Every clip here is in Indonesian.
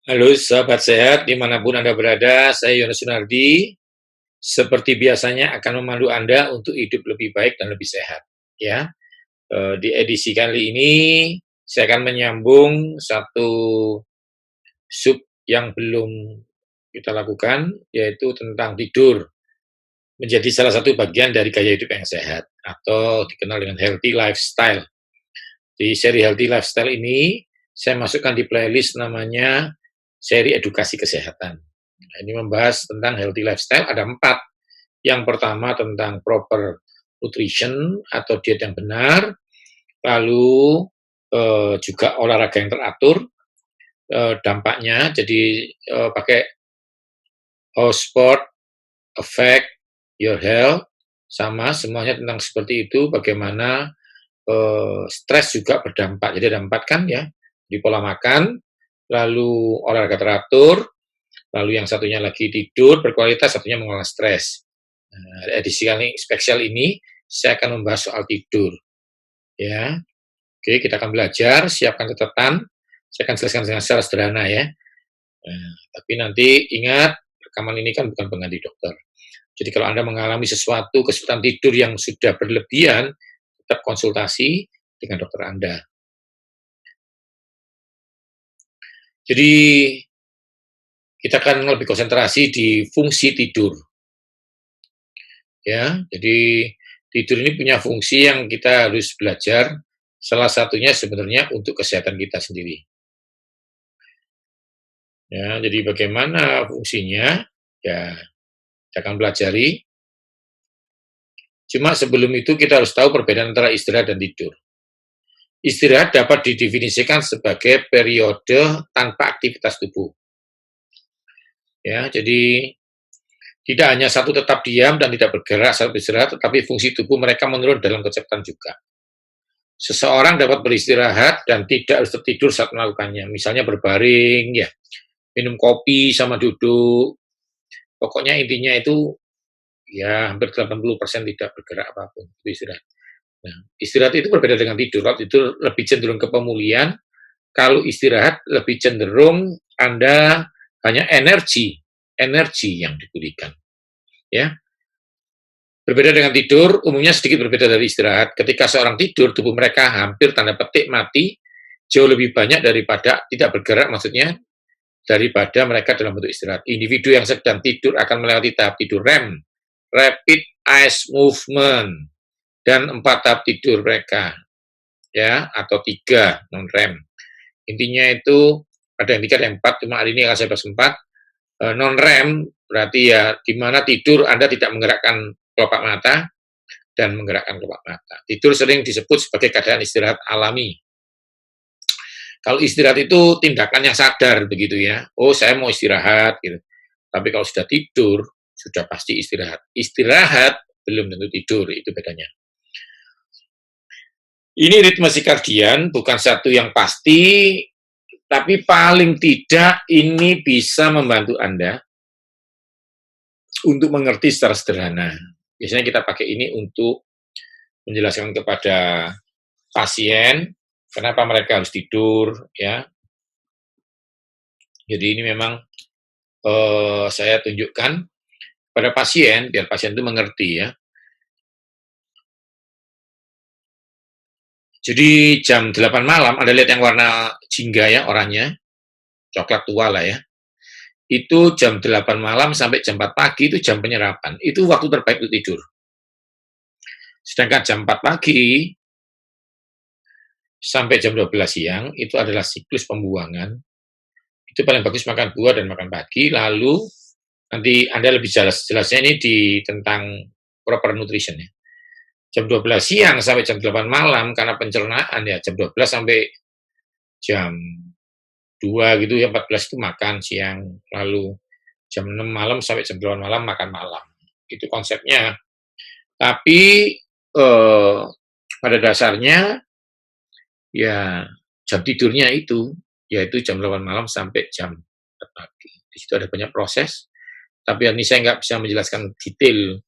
Halo sahabat sehat dimanapun Anda berada, saya Yones Sunardi. Seperti biasanya akan memandu Anda untuk hidup lebih baik dan lebih sehat. Ya, di edisi kali ini saya akan menyambung satu sub yang belum kita lakukan, yaitu tentang tidur. Menjadi salah satu bagian dari gaya hidup yang sehat atau dikenal dengan healthy lifestyle. Di seri healthy lifestyle ini saya masukkan di playlist namanya seri edukasi kesehatan. Nah, ini membahas tentang healthy lifestyle ada 4. Yang pertama tentang proper nutrition atau diet yang benar, lalu juga olahraga yang teratur, dampaknya jadi pakai how sport affect your health, sama semuanya tentang seperti itu, bagaimana stres juga berdampak. Jadi ada 4 kan ya, di pola makan, lalu olahraga teratur, lalu yang satunya lagi tidur berkualitas, satunya mengolah stres. Nah, edisi kali spesial ini saya akan membahas soal tidur, ya. Oke, kita akan belajar, siapkan catatan. Saya akan jelaskan dengan secara sederhana ya. Nah, tapi nanti ingat, rekaman ini kan bukan pengganti dokter. Jadi kalau Anda mengalami sesuatu kesulitan tidur yang sudah berlebihan, tetap konsultasi dengan dokter Anda. Jadi kita akan lebih konsentrasi di fungsi tidur. Ya, jadi tidur ini punya fungsi yang kita harus belajar. Salah satunya sebenarnya untuk kesehatan kita sendiri. Ya, jadi bagaimana fungsinya? Ya, kita akan pelajari. Cuma sebelum itu kita harus tahu perbedaan antara istirahat dan tidur. Istirahat dapat didefinisikan sebagai periode tanpa aktivitas tubuh. Ya, jadi tidak hanya satu tetap diam dan tidak bergerak saat beristirahat, tetapi fungsi tubuh mereka menurun dalam kecepatan juga. Seseorang dapat beristirahat dan tidak harus tertidur saat melakukannya. Misalnya berbaring, ya, minum kopi sama duduk. Pokoknya intinya itu ya hampir 80% tidak bergerak apapun, itu istirahat. Nah, istirahat itu berbeda dengan tidur. Kalau tidur lebih cenderung ke pemulihan, kalau istirahat lebih cenderung Anda hanya energi yang dipulihkan. Ya, berbeda dengan tidur, umumnya sedikit berbeda dari istirahat. Ketika seorang tidur, tubuh mereka hampir tanda petik mati, jauh lebih banyak daripada tidak bergerak, maksudnya daripada mereka dalam bentuk istirahat. Individu yang sedang tidur akan melewati tahap tidur REM, Rapid Eye Movement, dan 4 tahap tidur mereka, ya, atau 3 non REM. Intinya itu ada yang 3 dan 4, cuma hari ini akan saya bahas 4. Non REM berarti ya di mana tidur Anda tidak menggerakkan kelopak mata dan menggerakkan kelopak mata. Tidur sering disebut sebagai keadaan istirahat alami. Kalau istirahat itu tindakan yang sadar begitu ya. Oh, saya mau istirahat gitu. Tapi kalau sudah tidur, sudah pasti istirahat. Istirahat belum tentu tidur, itu bedanya. Ini ritme sirkadian bukan satu yang pasti, tapi paling tidak ini bisa membantu Anda untuk mengerti secara sederhana. Biasanya kita pakai ini untuk menjelaskan kepada pasien kenapa mereka harus tidur, ya. Jadi ini memang saya tunjukkan pada pasien biar pasien itu mengerti ya. Jadi jam 8 malam, Anda lihat yang warna jingga ya oranye, coklat tua lah ya. Itu jam 8 malam sampai jam 4 pagi itu jam penyerapan. Itu waktu terbaik untuk tidur. Sedangkan jam 4 pagi sampai jam 12 siang itu adalah siklus pembuangan. Itu paling bagus makan buah dan makan pagi, lalu nanti Anda lebih jelasnya ini di tentang proper nutrition ya. Jam 12 siang sampai jam 8 malam karena pencernaan ya, jam 12 sampai jam 2 gitu ya, 14 itu makan siang, lalu jam 6 malam sampai jam 8 malam makan malam. Itu konsepnya. Tapi pada dasarnya ya jam tidurnya itu yaitu jam 8 malam sampai jam 4 pagi. Di situ ada banyak proses, tapi ini saya nggak bisa menjelaskan detail.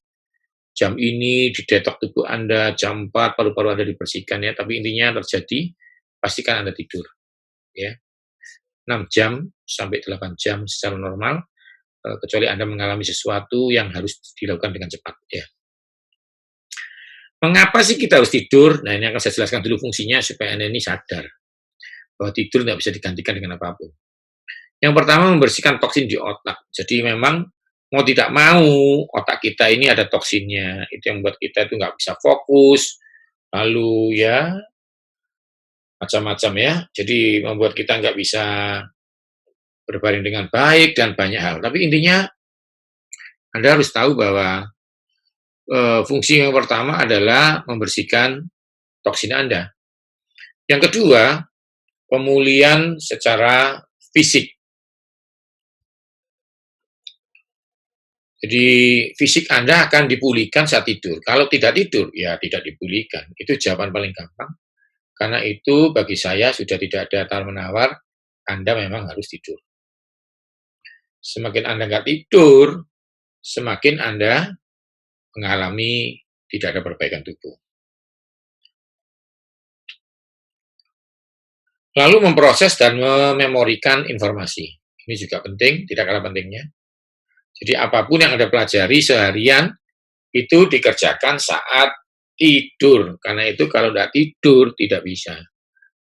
Jam ini didetok tubuh Anda, jam 4 paru-paru Anda dibersihkan ya, tapi intinya terjadi, pastikan Anda tidur. Ya. 6 jam sampai 8 jam secara normal, kecuali Anda mengalami sesuatu yang harus dilakukan dengan cepat, ya. Mengapa sih kita harus tidur? Nah, ini akan saya jelaskan dulu fungsinya supaya Anda ini sadar bahwa tidur nggak bisa digantikan dengan apapun. Yang pertama, membersihkan toksin di otak. Jadi memang mau tidak mau, otak kita ini ada toksinnya. Itu yang membuat kita itu nggak bisa fokus, lalu ya macam-macam ya. Jadi membuat kita nggak bisa berbaring dengan baik dan banyak hal. Tapi intinya Anda harus tahu bahwa fungsi yang pertama adalah membersihkan toksin Anda. Yang kedua, pemulihan secara fisik. Jadi fisik Anda akan dipulihkan saat tidur. Kalau tidak tidur, ya tidak dipulihkan. Itu jawaban paling gampang. Karena itu bagi saya sudah tidak ada tawar-menawar, Anda memang harus tidur. Semakin Anda nggak tidur, semakin Anda mengalami tidak ada perbaikan tubuh. Lalu memproses dan mememorikan informasi. Ini juga penting, tidak kalah pentingnya. Jadi apapun yang Anda pelajari seharian, itu dikerjakan saat tidur. Karena itu kalau tidak tidur, tidak bisa.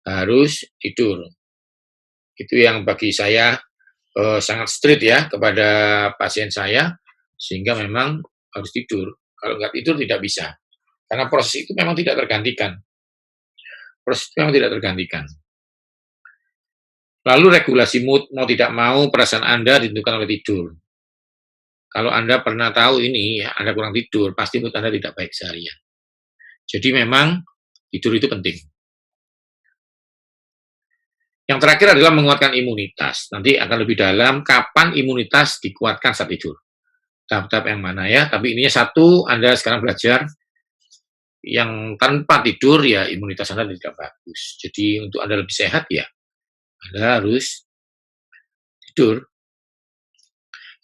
Harus tidur. Itu yang bagi saya sangat strict ya kepada pasien saya, sehingga memang harus tidur. Kalau nggak tidur tidak bisa. Karena proses itu memang tidak tergantikan. Proses itu memang tidak tergantikan. Lalu regulasi mood, mau tidak mau perasaan Anda ditentukan oleh tidur. Kalau Anda pernah tahu ini, ya, Anda kurang tidur, pasti mood Anda tidak baik seharian. Jadi memang tidur itu penting. Yang terakhir adalah menguatkan imunitas. Nanti akan lebih dalam kapan imunitas dikuatkan saat tidur. Tahap-tahap yang mana ya, tapi ininya satu, Anda sekarang belajar yang tanpa tidur ya imunitas Anda tidak bagus. Jadi untuk Anda lebih sehat ya, Anda harus tidur.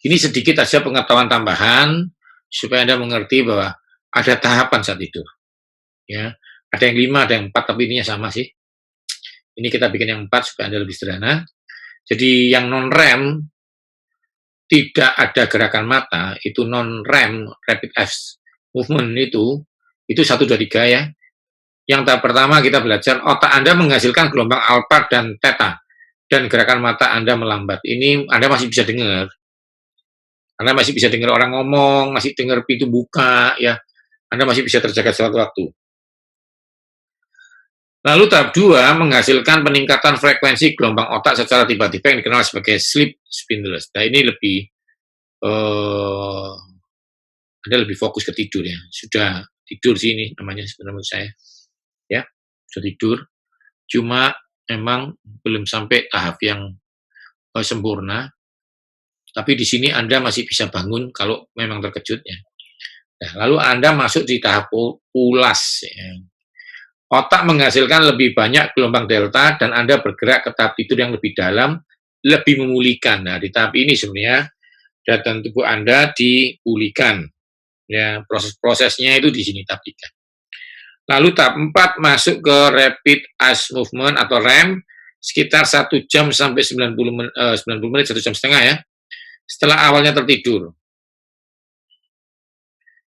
Ini sedikit saja pengetahuan tambahan supaya Anda mengerti bahwa ada tahapan saat tidur. Ya, ada yang 5, ada yang 4, tapi ininya sama sih. Ini kita bikin yang 4 supaya Anda lebih sederhana. Jadi yang non-REM tidak ada gerakan mata, itu non-REM, rapid eye movement itu 1, 2, 3 ya. Yang tahap pertama kita belajar otak Anda menghasilkan gelombang alfa dan theta dan gerakan mata Anda melambat. Ini Anda masih bisa dengar. Anda masih bisa dengar orang ngomong, masih dengar pintu buka, ya. Anda masih bisa terjaga suatu waktu. Lalu tahap 2, menghasilkan peningkatan frekuensi gelombang otak secara tiba-tiba yang dikenal sebagai sleep spindles. Nah, ini lebih, Anda lebih fokus ke tidur ya. Sudah tidur sih ini namanya sebenarnya menurut saya. Ya, sudah tidur. Cuma memang belum sampai tahap yang sempurna. Tapi di sini Anda masih bisa bangun kalau memang terkejut ya. Nah, lalu Anda masuk di tahap pulas. Ya. Otak menghasilkan lebih banyak gelombang delta dan Anda bergerak ke tahap tidur yang lebih dalam, lebih memulihkan. Nah, di tahap ini sebenarnya daya tubuh Anda dipulihkan. Ya, proses-prosesnya itu di sini tahap 3. Lalu tahap 4 masuk ke rapid eye movement atau REM sekitar 1 jam sampai 90 menit 1 jam setengah ya. Setelah awalnya tertidur.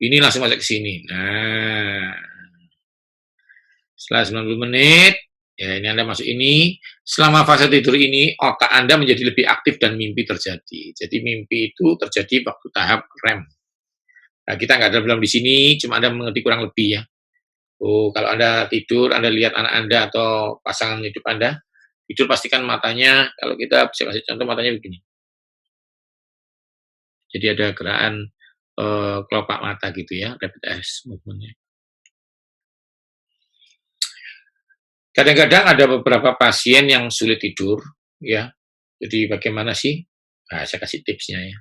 Ini langsung masuk ke sini. Nah, setelah 90 menit, ya ini Anda masuk ini. Selama fase tidur ini, otak Anda menjadi lebih aktif dan mimpi terjadi. Jadi mimpi itu terjadi waktu tahap REM. Nah, kita nggak ada dalam di sini, cuma Anda mengerti kurang lebih ya. Oh, kalau Anda tidur, Anda lihat anak Anda atau pasangan hidup Anda, tidur pastikan matanya, kalau kita bisa kasih contoh matanya begini. Jadi ada gerakan kelopak mata gitu ya, rapid eye movement-nya. Kadang-kadang ada beberapa pasien yang sulit tidur, ya. Jadi bagaimana sih? Nah, saya kasih tipsnya ya.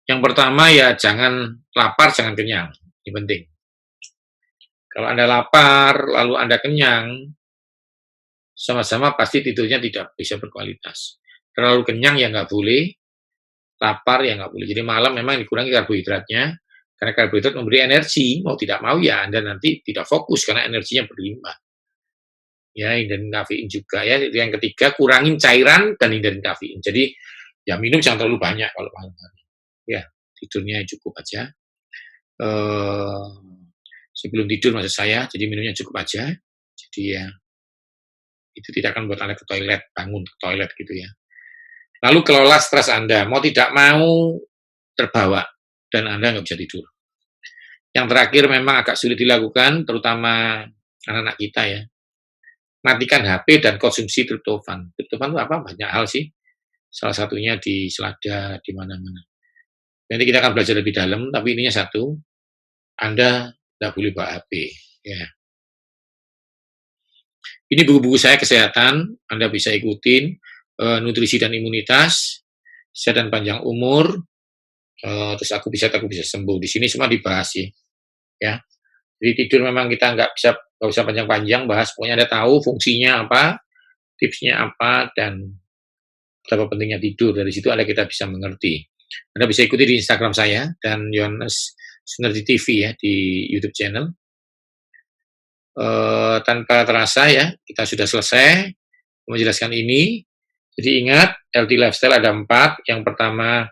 Yang pertama ya jangan lapar, jangan kenyang. Ini penting. Kalau Anda lapar, lalu Anda kenyang, sama-sama pasti tidurnya tidak bisa berkualitas. Terlalu kenyang ya nggak boleh, lapar ya nggak boleh. Jadi malam memang dikurangi karbohidratnya, karena karbohidrat memberi energi, mau tidak mau ya Anda nanti tidak fokus karena energinya berlimpah. ya hindarin kafein juga ya. Yang ketiga, kurangin cairan dan hindarin kafein. Jadi ya minum jangan terlalu banyak kalau malam hari. Ya, tidurnya cukup aja. Sebelum tidur maksud saya, jadi minumnya cukup aja. Jadi ya itu tidak akan buat Anda ke toilet, bangun ke toilet gitu ya. Lalu kelola stres Anda, mau tidak mau terbawa dan Anda nggak bisa tidur. Yang terakhir memang agak sulit dilakukan, terutama anak-anak kita ya. Matikan HP dan konsumsi triptofan. Triptofan itu apa? Banyak hal sih. Salah satunya di selada, di mana-mana. Nanti kita akan belajar lebih dalam, tapi ininya satu, Anda tidak boleh bawa HP. Ya. Ini buku-buku saya kesehatan, Anda bisa ikutin, nutrisi dan imunitas, sehat dan panjang umur, terus aku bisa sembuh. Di sini semua dibahas sih, ya. Jadi tidur memang kita nggak usah panjang-panjang bahas, pokoknya Anda tahu fungsinya apa, tipsnya apa, dan betapa pentingnya tidur. Dari situ kita bisa mengerti. Anda bisa ikuti di Instagram saya dan Yohanes Sunardi TV ya di YouTube channel. Tanpa terasa ya, kita sudah selesai menjelaskan ini. Jadi ingat, healthy lifestyle ada 4. Yang pertama,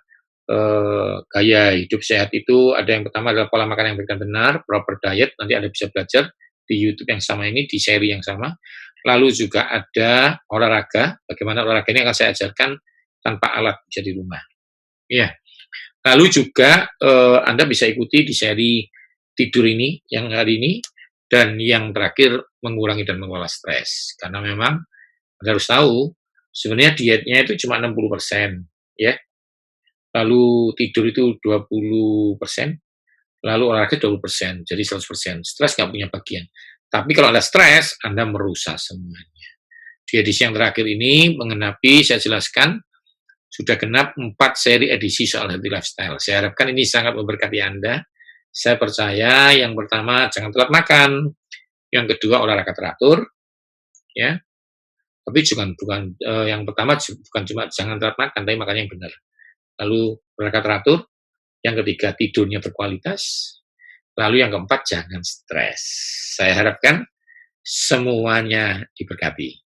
gaya hidup sehat itu ada yang pertama adalah pola makan yang baik dan benar, proper diet. Nanti Anda bisa belajar di YouTube yang sama ini, di seri yang sama. Lalu juga ada olahraga. Bagaimana olahraga ini akan saya ajarkan tanpa alat, bisa di rumah. Iya. Lalu juga Anda bisa ikuti di seri tidur ini, yang hari ini, dan yang terakhir mengurangi dan mengelola stres. Karena memang Anda harus tahu, sebenarnya dietnya itu cuma 60%, ya. Lalu tidur itu 20%, lalu olahraga 20%, jadi 100%. Stres nggak punya bagian. Tapi kalau Anda stres, Anda merusak semuanya. Di edisi yang terakhir ini mengenapi, saya jelaskan, sudah genap 4 seri edisi soal healthy lifestyle. Saya harapkan ini sangat memberkati Anda. Saya percaya yang pertama, jangan telat makan. Yang kedua, olahraga teratur. Ya, tapi bukan yang pertama bukan cuma jangan telat makan, tapi makannya yang benar. Lalu olahraga teratur. Yang ketiga, tidurnya berkualitas. Lalu yang keempat, jangan stres. Saya harapkan semuanya diberkati.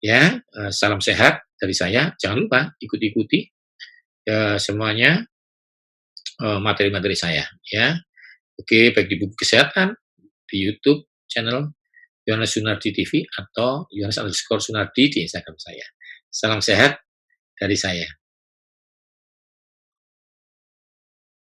Ya, salam sehat dari saya. Jangan lupa ikuti semuanya materi-materi saya. Ya, oke, baik di buku kesehatan, di YouTube channel Yohanes Sunardi TV atau Yohanes_Sunardi di Instagram saya. Salam sehat dari saya.